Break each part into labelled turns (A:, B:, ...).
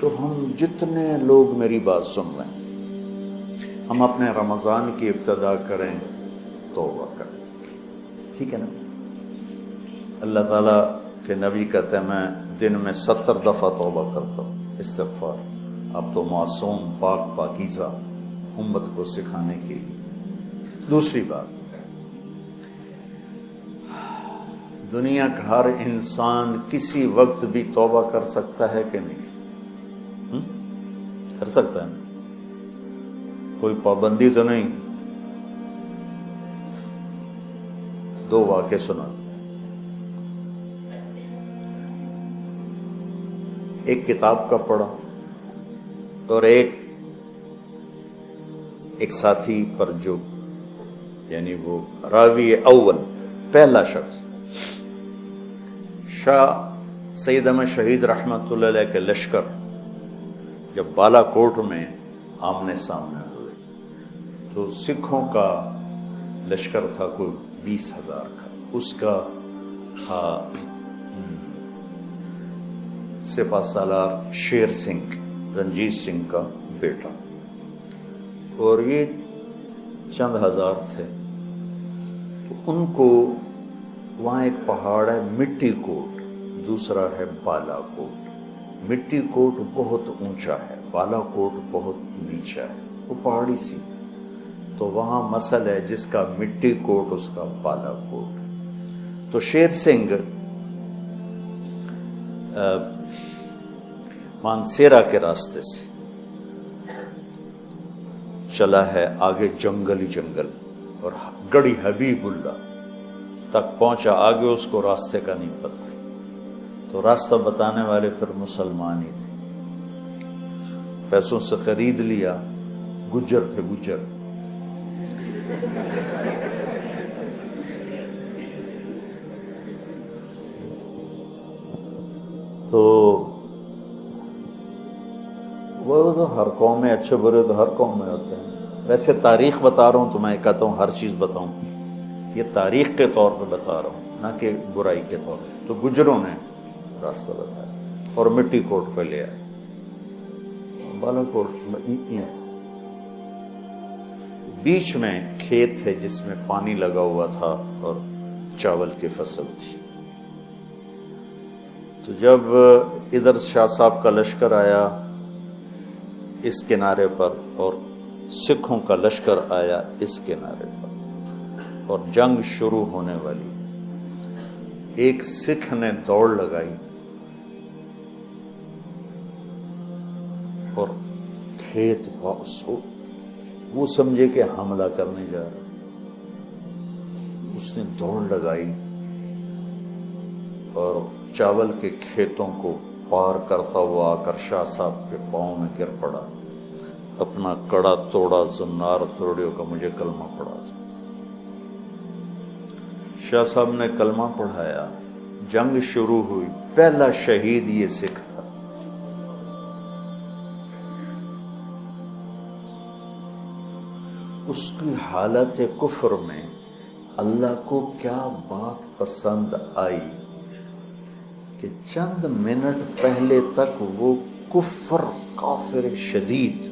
A: تو ہم جتنے لوگ میری بات سن رہے ہیں، ہم اپنے رمضان کی ابتدا کریں، توبہ کریں، ٹھیک ہے نا؟ اللہ تعالیٰ کے نبی کہتے ہیں میں دن میں 70 دفعہ توبہ کرتا ہوں، استغفار۔ اب تو معصوم، پاک پاکیزہ امت کو سکھانے کے لیے۔ دوسری بات، دنیا کا ہر انسان کسی وقت بھی توبہ کر سکتا ہے کہ نہیں؟ کر سکتا ہے نا؟ کوئی پابندی تو نہیں۔ دو واقعے سناتے ہیں۔ ایک کتاب کا پڑھا اور ایک ساتھی پر جو یعنی وہ راوی اول پہلا شخص شاہ سید احمد شہید رحمۃ اللہ علیہ کے لشکر جب بالا کوٹ میں آمنے سامنے ہوئے تو سکھوں کا لشکر تھا کوئی 20,000 کا، اس کا تھا سپہ سالار شیر سنگھ، رنجیت سنگھ کا بیٹا، اور یہ چند ہزار تھے۔ تو ان کو وہاں ایک پہاڑ ہے مٹی کوٹ، دوسرا ہے بالا کوٹ۔ مٹی کوٹ بہت اونچا ہے، بالا کوٹ بہت نیچا ہے، وہ پہاڑی سی۔ تو وہاں مسل ہے جس کا مٹی کوٹ اس کا بالا کوٹ۔ تو شیر سنگھ مانسیرا کے راستے سے چلا ہے، آگے جنگل ہی جنگل، اور گڑھی حبیب اللہ تک پہنچا، آگے اس کو راستے کا نہیں پتہ۔ تو راستہ بتانے والے پھر مسلمان ہی تھے، پیسوں سے خرید لیا، گجر تھے گجر۔ تو وہ تو ہر قوم میں اچھے برے تو ہر قوم میں ہوتے ہیں۔ ویسے تاریخ بتا رہا ہوں تو میں کہتا ہوں ہر چیز بتاؤں، یہ تاریخ کے طور پہ بتا رہا ہوں، نہ کہ برائی کے طور پہ۔ تو گجروں نے راستہ بتایا اور مٹی کوٹ پہ لے آئے، بالا کوٹ بیچ میں کھیت تھے جس میں پانی لگا ہوا تھا اور چاول کی فصل تھی۔ تو جب ادھر شاہ صاحب کا لشکر آیا اس کنارے پر اور سکھوں کا لشکر آیا اس کنارے پر اور جنگ شروع ہونے والی، ایک سکھ نے دوڑ لگائی اور کھیت وہ سمجھے کہ حملہ کرنے جا رہا، اس نے دوڑ لگائی اور چاول کے کھیتوں کو پار کرتا ہوا آ کر شاہ صاحب کے پاؤں میں گر پڑا، اپنا کڑا توڑا، زنار توڑیو کا مجھے کلمہ پڑھا۔ شاہ صاحب نے کلمہ پڑھایا، جنگ شروع ہوئی، پہلا شہید یہ سکھ تھا۔ اس کی حالت کفر میں اللہ کو کیا بات پسند آئی کہ چند منٹ پہلے تک وہ کفر کافر شدید،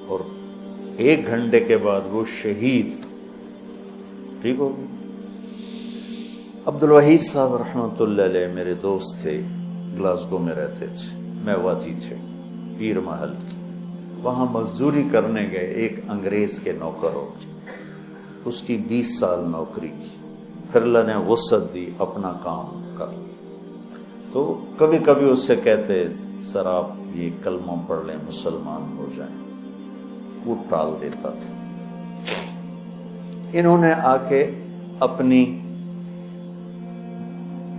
A: اور 1 گھنٹے کے بعد وہ شہید، ٹھیک ہو گئی۔ عبدالوحید صاحب رحمۃ اللہ علیہ میرے دوست تھے، گلاسگو میں رہتے تھے، میواتی تھے، پیر محل کے۔ وہاں مزدوری کرنے گئے ایک انگریز کے نوکر ہو کے، اس کی 20 سال نوکری کی، پھر اللہ نے وسعت دی، اپنا کام کر۔ تو کبھی کبھی اس سے کہتے سر آپ یہ کلمہ پڑھ لیں، مسلمان ہو جائیں، وہ ٹال دیتا تھا۔ انہوں نے آ کے اپنی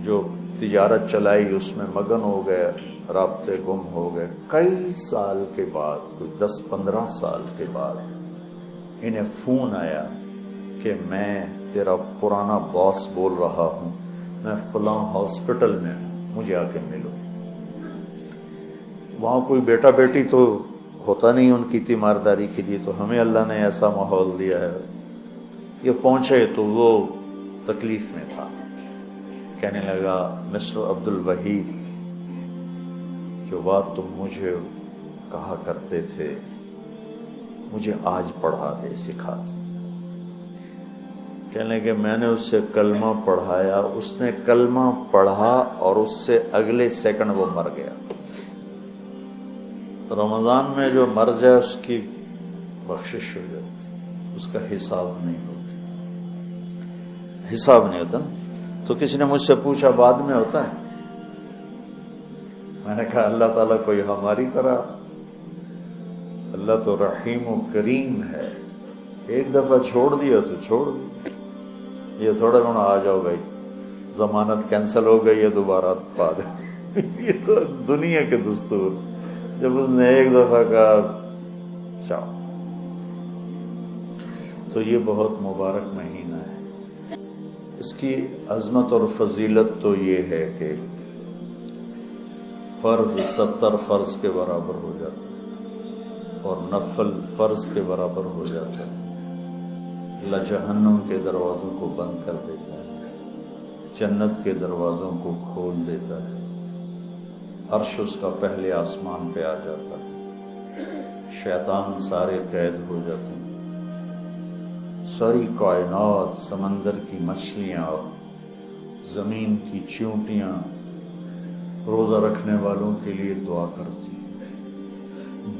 A: جو تجارت چلائی اس میں مگن ہو گئے، رابطے گم ہو گئے۔ کئی سال کے بعد، کوئی 10-15 سال کے بعد انہیں فون آیا کہ میں تیرا پرانا باس بول رہا ہوں، میں فلاں ہاسپٹل میں ہوں، مجھے آ کے ملو۔ وہاں کوئی بیٹا بیٹی تو ہوتا نہیں ان کی تیمارداری کے لیے، تو ہمیں اللہ نے ایسا ماحول دیا ہے۔ یہ پہنچے تو وہ تکلیف میں تھا، کہنے لگا مسٹر عبدالوحید، جو بات تم مجھے کہا کرتے تھے مجھے آج پڑھا دے، سکھا دے۔ کہنے کہ میں نے اس سے کلمہ پڑھایا، اس نے کلمہ پڑھا اور اس سے اگلے سیکنڈ وہ مر گیا۔ رمضان میں جو مر جائے اس کی بخشش ہو جاتی، اس کا حساب نہیں ہوتا، حساب نہیں ہوتا نا۔ تو کسی نے مجھ سے پوچھا بعد میں ہوتا ہے؟ میں نے کہا اللہ تعالیٰ کوئی ہماری طرح، اللہ تو رحیم و کریم ہے، ایک دفعہ چھوڑ دیا تو چھوڑ دیا، یہ تھوڑا ہونا آ جاؤ بھائی ضمانت کینسل ہو گئی ہے دوبارہ پا دے۔ یہ تو دنیا کے دستور، جب اس نے ایک دفعہ کہا چاو۔ تو یہ بہت مبارک مہینہ ہے، اس کی عظمت اور فضیلت تو یہ ہے کہ فرض 70 فرض کے برابر ہو جاتا ہے اور نفل فرض کے برابر ہو جاتا ہے۔ اللہ جہنم کے دروازوں کو بند کر دیتا ہے، جنت کے دروازوں کو کھول دیتا ہے، عرش اس کا پہلے آسمان پہ آ جاتا ہے، شیطان سارے قید ہو جاتے ہیں، ساری کائنات، سمندر کی مچھلیاں اور زمین کی چیونٹیاں روزہ رکھنے والوں کے لیے دعا کرتی ہیں،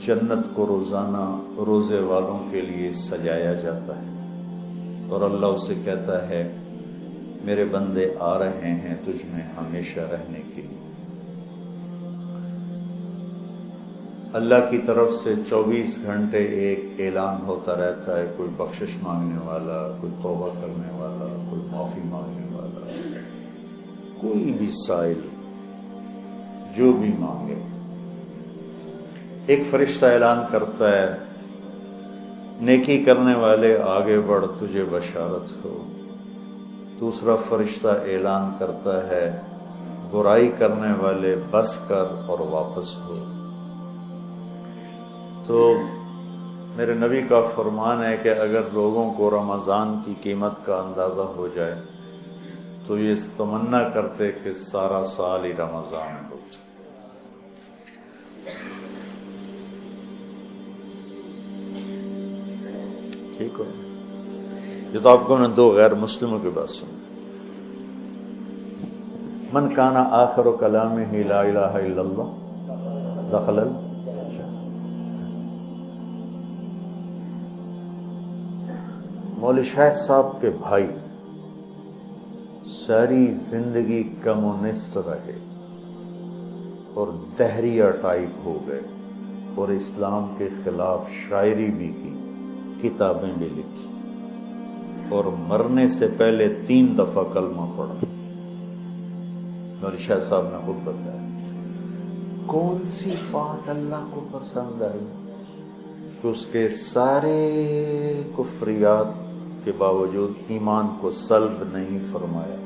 A: جنت کو روزانہ روزے والوں کے لیے سجایا جاتا ہے، اور اللہ اسے کہتا ہے میرے بندے آ رہے ہیں تجھ میں ہمیشہ رہنے کے لیے۔ اللہ کی طرف سے 24 گھنٹے ایک اعلان ہوتا رہتا ہے، کوئی بخشش مانگنے والا، کوئی توبہ کرنے والا، کوئی معافی مانگنے والا، کوئی بھی سائل جو بھی مانگے، ایک فرشتہ اعلان کرتا ہے نیکی کرنے والے آگے بڑھ تجھے بشارت ہو، دوسرا فرشتہ اعلان کرتا ہے برائی کرنے والے بس کر اور واپس ہو۔ تو میرے نبی کا فرمان ہے کہ اگر لوگوں کو رمضان کی قیمت کا اندازہ ہو جائے تو یہ تمنا کرتے کہ سارا سال ہی رمضان ہو۔ ٹھیک ہو؟ یہ تو آپ کو نے دو غیر مسلموں کی بات سنی۔ من کان آخر کلامہ لا الہ الا اللہ دخل مولوی شاہد صاحب کے بھائی ساری زندگی کمیونسٹ رہے اور دہریہ ٹائپ ہو گئے اور اسلام کے خلاف شاعری بھی کی، کتابیں بھی لکھی، اور مرنے سے پہلے 3 دفعہ کلمہ پڑھا۔ مولوی شاہد صاحب نے خود بتایا کون سی بات اللہ کو پسند آئی کہ اس کے سارے کفریات کے باوجود ایمان کو سلب نہیں فرمایا۔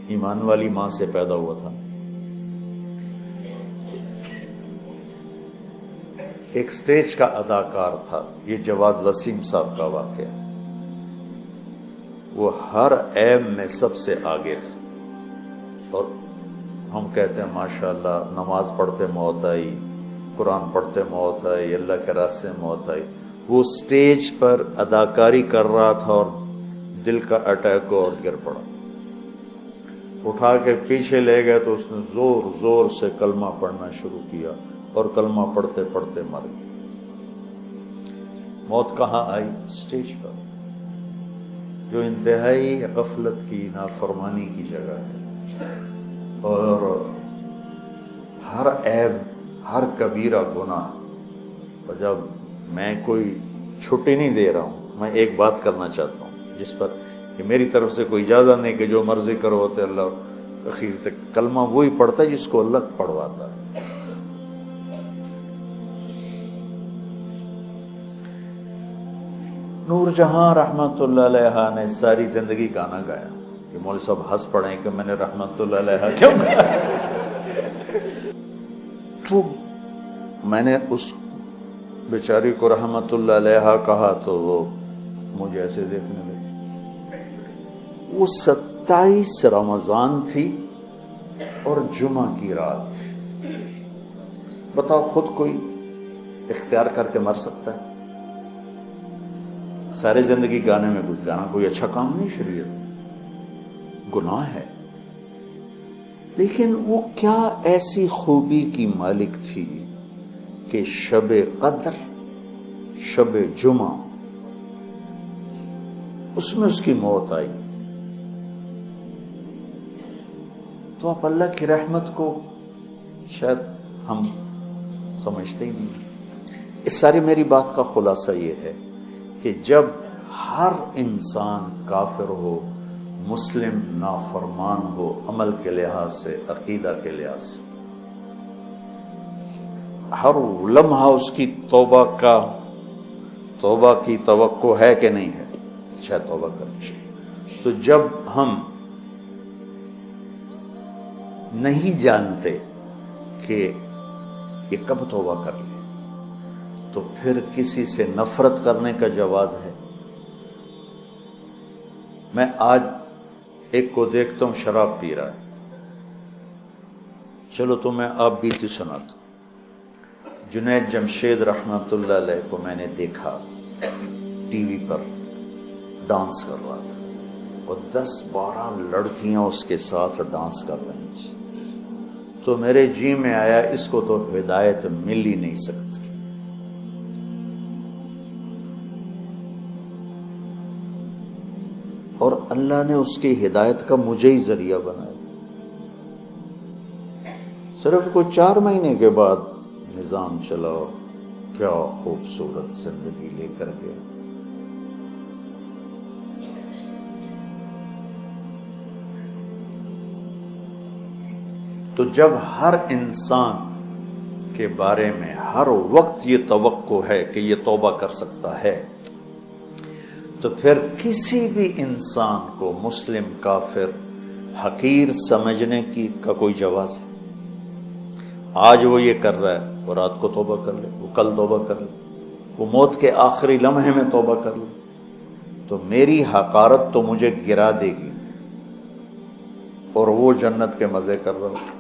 A: ایمان والی ماں سے پیدا ہوا تھا۔ ایک سٹیج کا اداکار تھا، یہ جواد وسیم صاحب کا واقعہ، وہ ہر عیب میں سب سے آگے تھا، اور ہم کہتے ہیں ماشاءاللہ نماز پڑھتے موت آئی، قرآن پڑھتے موت آئی، اللہ کے راستے موت آئی۔ وہ سٹیج پر اداکاری کر رہا تھا اور دل کا اٹیک اور گر پڑا، اٹھا کے پیچھے لے گئے تو اس نے زور زور سے کلمہ پڑھنا شروع کیا اور کلمہ پڑھتے پڑھتے مر گیا۔ موت کہاں آئی؟ سٹیج پر، جو انتہائی غفلت کی، نافرمانی کی جگہ ہے، اور ہر عیب، ہر کبیرہ گناہ۔ اور جب میں کوئی چھٹی نہیں دے رہا ہوں، میں ایک بات کرنا چاہتا ہوں جس پر کہ میری طرف سے کوئی اجازت نہیں کہ جو مرضی کرو ہوتے، اللہ اخیر تک کلمہ وہی پڑھتا ہے جس کو اللہ پڑھواتا ہے۔ نور جہاں رحمت اللہ علیہ نے ساری زندگی گانا گایا، کہ مولوی صاحب ہنس پڑے کہ میں نے رحمت اللہ علیہ کیوں گایا؟ تو میں نے اس بیچاری کو رحمت اللہ علیہ کہا تو وہ مجھے ایسے دیکھنے لگی۔ وہ 27 رمضان تھی اور جمعہ کی رات تھی، بتاؤ خود کوئی اختیار کر کے مر سکتا ہے؟ ساری زندگی گانے میں گانا کوئی اچھا کام نہیں، شریعت گناہ ہے، لیکن وہ کیا ایسی خوبی کی مالک تھی کہ شب قدر، شب جمعہ، اس میں اس کی موت آئی۔ تو آپ اللہ کی رحمت کو شاید ہم سمجھتے ہی نہیں۔ اس ساری میری بات کا خلاصہ یہ ہے کہ جب ہر انسان کافر ہو، مسلم نافرمان ہو، عمل کے لحاظ سے، عقیدہ کے لحاظ سے، ہر لمحہ اس کی توبہ کی توقع ہے کہ نہیں ہے، شاید توبہ کرے۔ تو جب ہم نہیں جانتے کہ یہ کب توبہ کر لے، تو پھر کسی سے نفرت کرنے کا جواز ہے؟ میں آج ایک کو دیکھتا ہوں شراب پی رہا ہے، چلو تو میں آپ بیتی سناتا ہوں۔ جنید جمشید رحمۃ اللہ علیہ کو میں نے دیکھا ٹی وی پر ڈانس کر رہا تھا، اور 10-12 لڑکیاں اس کے ساتھ ڈانس کر رہی تھیں، تو میرے جی میں آیا اس کو تو ہدایت مل ہی نہیں سکتی۔ اور اللہ نے اس کی ہدایت کا مجھے ہی ذریعہ بنایا۔ صرف کوئی 4 مہینے کے بعد نظام چلا، کیا خوبصورت زندگی لے کر گیا۔ تو جب ہر انسان کے بارے میں ہر وقت یہ توقع ہے کہ یہ توبہ کر سکتا ہے، تو پھر کسی بھی انسان کو مسلم، کافر، حقیر سمجھنے کا کوئی جواز ہے؟ آج وہ یہ کر رہا ہے، وہ رات کو توبہ کر لے، وہ کل توبہ کر لے، وہ موت کے آخری لمحے میں توبہ کر لے، تو میری حقارت تو مجھے گرا دے گی، اور وہ جنت کے مزے کر رہا ہوں۔